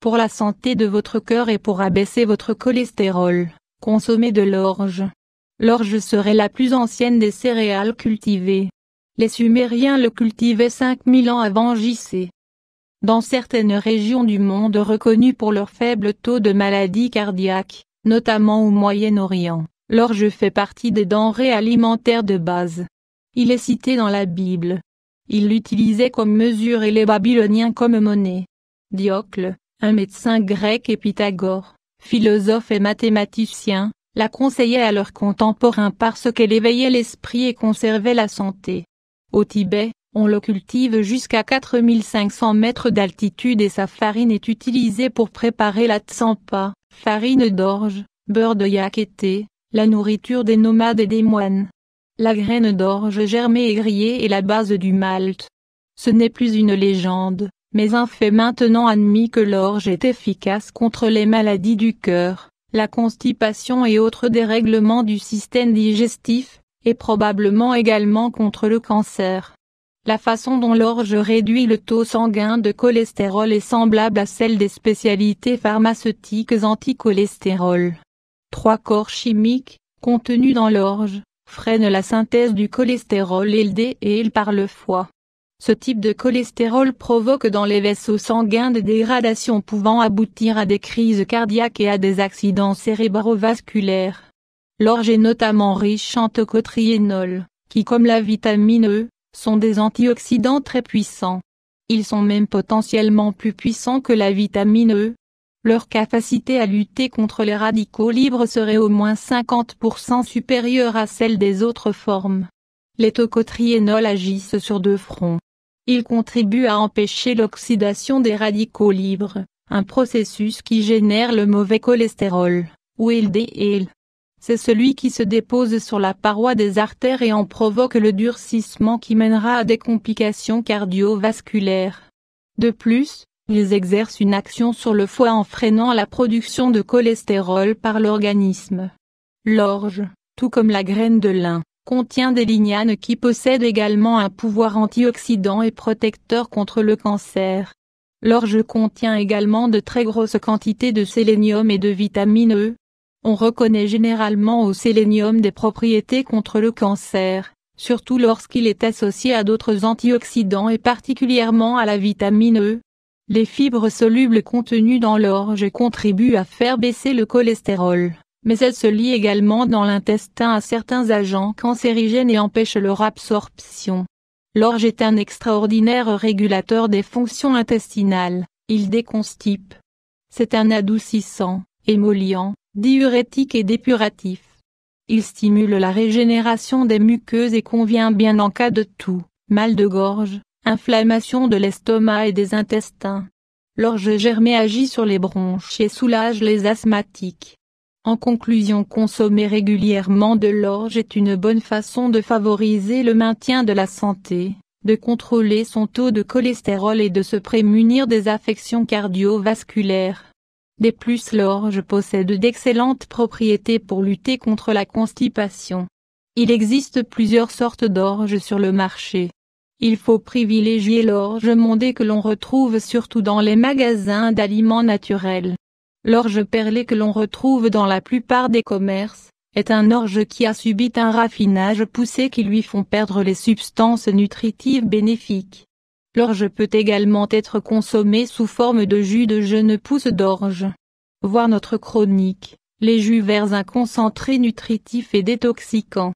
Pour la santé de votre cœur et pour abaisser votre cholestérol, consommez de l'orge. L'orge serait la plus ancienne des céréales cultivées. Les Sumériens le cultivaient 5000 ans avant J.C. Dans certaines régions du monde reconnues pour leur faible taux de maladies cardiaques, notamment au Moyen-Orient, l'orge fait partie des denrées alimentaires de base. Il est cité dans la Bible. Ils l'utilisaient comme mesure et les Babyloniens comme monnaie. Diocle, un médecin grec et Pythagore, philosophe et mathématicien, la conseillait à leurs contemporains parce qu'elle éveillait l'esprit et conservait la santé. Au Tibet, on le cultive jusqu'à 4500 mètres d'altitude et sa farine est utilisée pour préparer la tsampa, farine d'orge, beurre de yak et thé, la nourriture des nomades et des moines. La graine d'orge germée et grillée est la base du malt. Ce n'est plus une légende, mais un fait maintenant admis que l'orge est efficace contre les maladies du cœur, la constipation et autres dérèglements du système digestif, et probablement également contre le cancer. La façon dont l'orge réduit le taux sanguin de cholestérol est semblable à celle des spécialités pharmaceutiques anti-cholestérol. 3 corps chimiques, contenus dans l'orge, freinent la synthèse du cholestérol LDL par le foie. Ce type de cholestérol provoque dans les vaisseaux sanguins des dégradations pouvant aboutir à des crises cardiaques et à des accidents cérébrovasculaires. L'orge est notamment riche en tocotriénol, qui comme la vitamine E, sont des antioxydants très puissants. Ils sont même potentiellement plus puissants que la vitamine E. Leur capacité à lutter contre les radicaux libres serait au moins 50% supérieure à celle des autres formes. Les tocotriénols agissent sur 2 fronts. Ils contribuent à empêcher l'oxydation des radicaux libres, un processus qui génère le mauvais cholestérol, ou LDL. C'est celui qui se dépose sur la paroi des artères et en provoque le durcissement qui mènera à des complications cardiovasculaires. De plus, ils exercent une action sur le foie en freinant la production de cholestérol par l'organisme. L'orge, tout comme la graine de lin, contient des lignanes qui possèdent également un pouvoir antioxydant et protecteur contre le cancer. L'orge contient également de très grosses quantités de sélénium et de vitamine E. On reconnaît généralement au sélénium des propriétés contre le cancer, surtout lorsqu'il est associé à d'autres antioxydants et particulièrement à la vitamine E. Les fibres solubles contenues dans l'orge contribuent à faire baisser le cholestérol, mais elles se lient également dans l'intestin à certains agents cancérigènes et empêchent leur absorption. L'orge est un extraordinaire régulateur des fonctions intestinales, il déconstipe. C'est un adoucissant, émollient, diurétique et dépuratif. Il stimule la régénération des muqueuses et convient bien en cas de toux, mal de gorge, inflammation de l'estomac et des intestins. L'orge germée agit sur les bronches et soulage les asthmatiques. En conclusion, consommer régulièrement de l'orge est une bonne façon de favoriser le maintien de la santé, de contrôler son taux de cholestérol et de se prémunir des affections cardiovasculaires. De plus, l'orge possède d'excellentes propriétés pour lutter contre la constipation. Il existe plusieurs sortes d'orge sur le marché. Il faut privilégier l'orge mondée que l'on retrouve surtout dans les magasins d'aliments naturels. L'orge perlée que l'on retrouve dans la plupart des commerces, est un orge qui a subi un raffinage poussé qui lui font perdre les substances nutritives bénéfiques. L'orge peut également être consommée sous forme de jus de jeunes pousses d'orge. Voir notre chronique, les jus verts, un concentré nutritif et détoxicant.